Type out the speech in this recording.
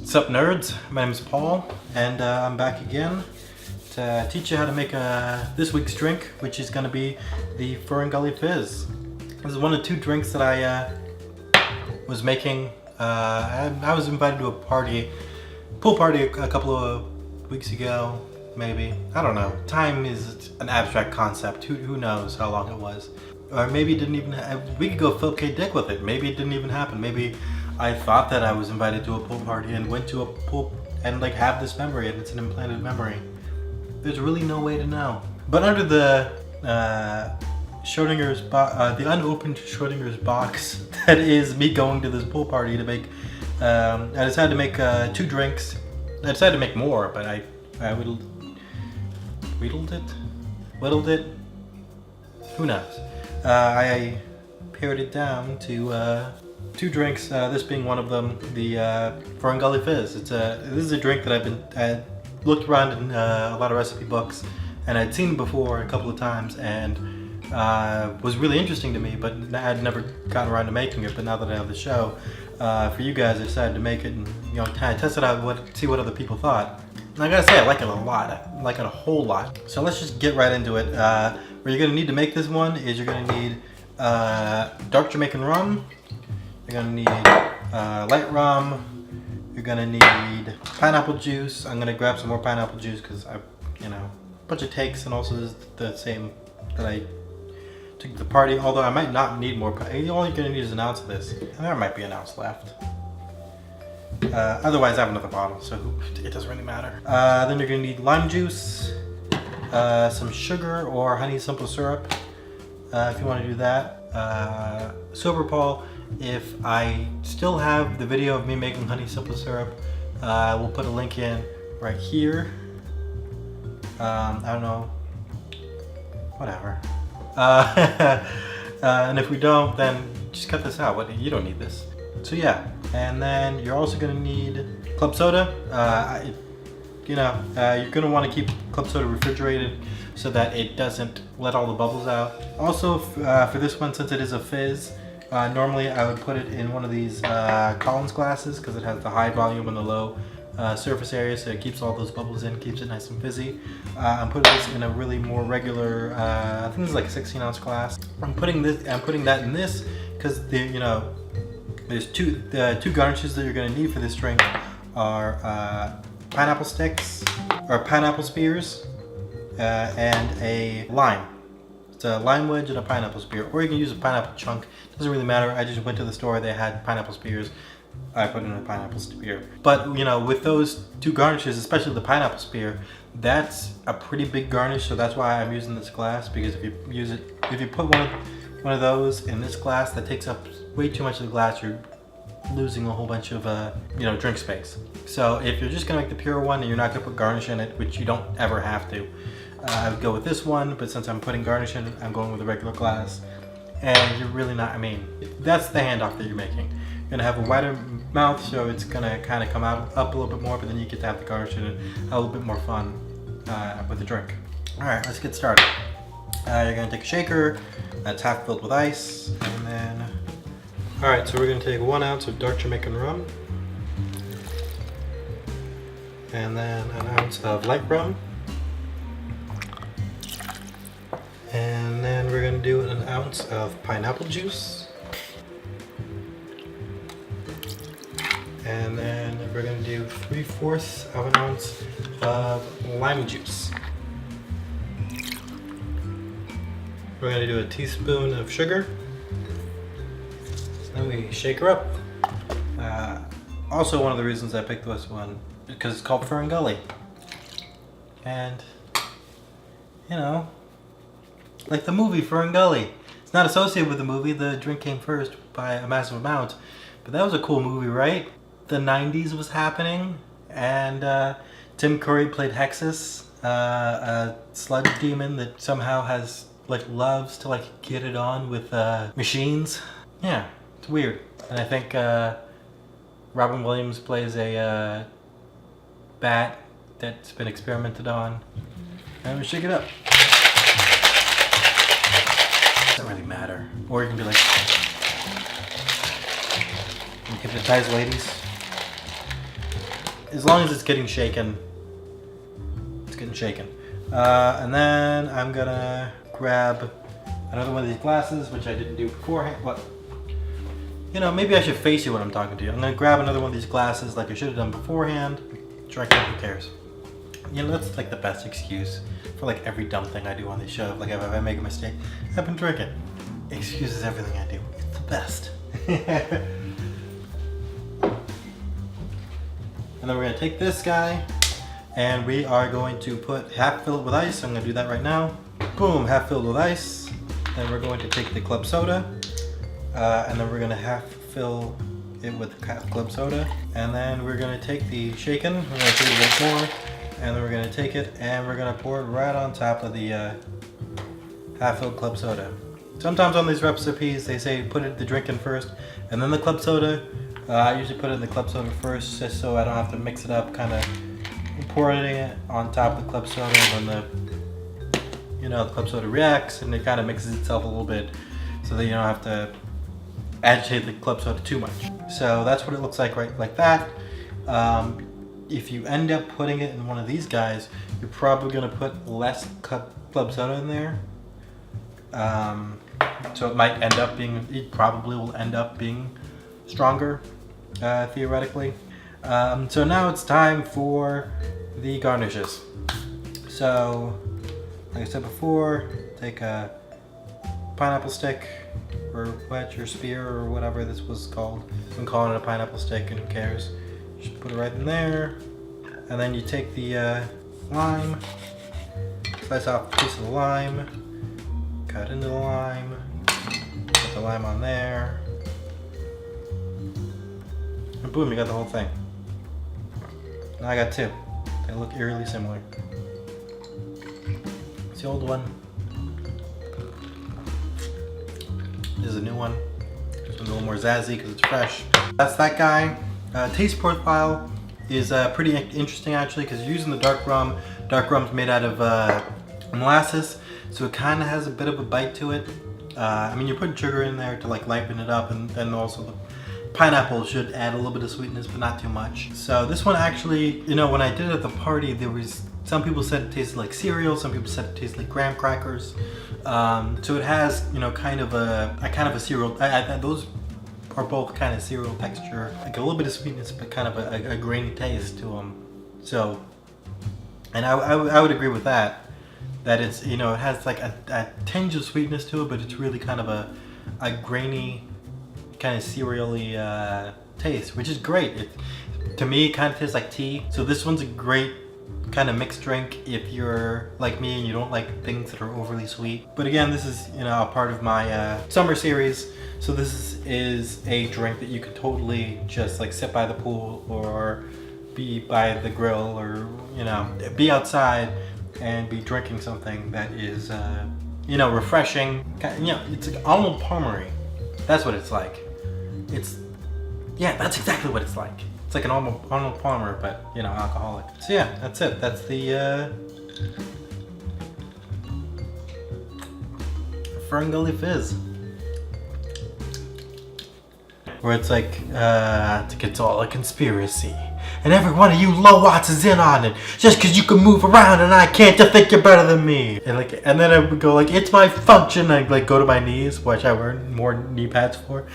What's up, nerds? My name is Paul, and I'm back again to teach you how to make this week's drink, which is going to be the Fern Gully Fizz. This is one of two drinks that I was making. I was invited to a pool party a couple of weeks ago, maybe. I don't know. Time is an abstract concept. Who knows how long it was? Or maybe it didn't even. We could go Philip K. Dick with it. Maybe it didn't even happen. Maybe I thought that I was invited to a pool party and went to a pool and like have this memory, and it's an implanted memory. There's really no way to know. But under the Schrodinger's the unopened Schrodinger's box that is me going to this pool party to make, I decided to make 2 drinks. I decided to make more, but I whittled it. Who knows? I pared it down to 2 drinks. This being one of them, the Fern Gully Fizz. This is a drink that I looked around in a lot of recipe books, and I'd seen it before a couple of times, and was really interesting to me, but I'd never gotten around to making it. But now that I have the show for you guys, I decided to make it and kind of test it out, see what other people thought. And I gotta say, I like it a lot. I like it a whole lot. So let's just get right into it. What you're gonna need to make this one is you're gonna need dark Jamaican rum. You're gonna need light rum. You're gonna need pineapple juice. I'm gonna grab some more pineapple juice because a bunch of takes, and also this is the same that I took to the party. Although I might not need more. All you're gonna need is an ounce of this, and there might be an ounce left. Otherwise, I have another bottle, so it doesn't really matter. Then you're gonna need lime juice, some sugar or honey simple syrup, if you want to do that. Sober Paul. If I still have the video of me making honey simple syrup, we'll put a link in right here. I don't know, whatever. And if we don't, then just cut this out. You don't need this. So yeah, and then you're also gonna need club soda. You're gonna want to keep club soda refrigerated so that it doesn't let all the bubbles out. Also, for this one, since it is a fizz, normally I would put it in one of these Collins glasses because it has the high volume and the low surface area, so it keeps all those bubbles in, keeps it nice and fizzy. I'm putting this in a really more regular, I think this is like a 16-ounce glass. I'm putting that in this because there's two garnishes that you're going to need for this drink are pineapple sticks or pineapple spears and a lime. It's a lime wedge and a pineapple spear, or you can use a pineapple chunk. Doesn't really matter. I just went to the store, they had pineapple spears. I put in a pineapple spear. But with those 2 garnishes, especially the pineapple spear, that's a pretty big garnish. So that's why I'm using this glass, because if you put one of those in this glass, that takes up way too much of the glass. You're losing a whole bunch of drink space. So if you're just gonna make the pure one and you're not gonna put garnish in it, which you don't ever have to, I would go with this one, but since I'm putting garnish in it, I'm going with a regular glass. And you're really not, that's the handoff that you're making. You're gonna have a wider mouth, so it's gonna kind of come up a little bit more, but then you get to have the garnish in it, have a little bit more fun with the drink. All right, let's get started. You're gonna take a shaker that's half filled with ice, and then, all right, so we're gonna take 1 ounce of dark Jamaican rum, and then an ounce of light rum. And then we're going to do an ounce of pineapple juice. And then we're going to do 3/4 of an ounce of lime juice. We're going to do a teaspoon of sugar. Then we shake her up. Also, one of the reasons I picked this one is because it's called Fern Gully. And, like the movie Fern Gully. It's not associated with the movie. The drink came first by a massive amount. But that was a cool movie, right? The 90s was happening, and Tim Curry played Hexus, a sludge demon that somehow has loves to get it on with machines. Yeah, it's weird. And I think Robin Williams plays a bat that's been experimented on. And we shake it up. Doesn't really matter. Or you can be like, hypnotize ladies. as long as it's getting shaken, it's getting shaken. And then I'm gonna grab another one of these glasses, which I didn't do beforehand, but you know, maybe I should face you when I'm talking to you. I'm gonna grab another one of these glasses like I should have done beforehand. Drink it, who cares? You know, that's like the best excuse for like every dumb thing I do on this show. Like if I make a mistake, I've been drinking. Excuses everything I do. It's the best. And then we're gonna take this guy and we are going to put half filled with ice. I'm gonna do that right now. Boom, half filled with ice. Then we're going to take the club soda and then we're gonna half fill it with club soda. And then we're gonna take the shaken, we're gonna take a bit more, and then we're gonna take it and we're gonna pour it right on top of the half filled club soda. Sometimes on these recipes they say put the drink in first and then the club soda. I usually put it in the club soda first just so I don't have to mix it up, kind of pouring it on top of the club soda, and then the club soda reacts and it kind of mixes itself a little bit so that you don't have to agitate the club soda too much. So that's what it looks like, right like that. If you end up putting it in one of these guys, you're probably going to put less club soda in there. So it probably will end up being stronger, theoretically. So now it's time for the garnishes. So, like I said before, take a pineapple stick, or wedge, or spear, or whatever this was called. I'm calling it a pineapple stick, and who cares? Just put it right in there. And then you take the lime, slice off a piece of the lime, cut into the lime, put the lime on there, and boom, you got the whole thing. Now I got two. They look eerily similar. It's the old one. This is a new one. This one's a little more zazzy because it's fresh. That's that guy. Taste profile is pretty interesting actually, because you're using the dark rum. Dark rum's made out of molasses, so it kind of has a bit of a bite to it. I mean, you're putting sugar in there to like lighten it up, and also the pineapple should add a little bit of sweetness, but not too much. So this one actually, when I did it at the party, there was some people said it tasted like cereal, some people said it tasted like graham crackers. So it has, kind of a cereal. Those are both kind of cereal texture, like a little bit of sweetness, but kind of a grainy taste to them. So, and I would agree with that. That it's, it has like a tinge of sweetness to it, but it's really kind of a grainy, kind of cereally taste, which is great. To me, it kind of tastes like tea. So this one's a great kind of mixed drink if you're like me and you don't like things that are overly sweet. But again, this is a part of my summer series. So this is a drink that you could totally just like sit by the pool or be by the grill or be outside and be drinking something that is refreshing. It's like almond palmery. That's what it's like. That's exactly what it's like. It's like an Arnold Palmer, but alcoholic. So yeah, that's it. That's the Fern Gully Fizz. Where it's like it's all a conspiracy, and every one of you low-watts is in on it, just because you can move around and I can't, to think you're better than me. And then I would go like, it's my function. I'd like go to my knees, which I wear more knee pads for.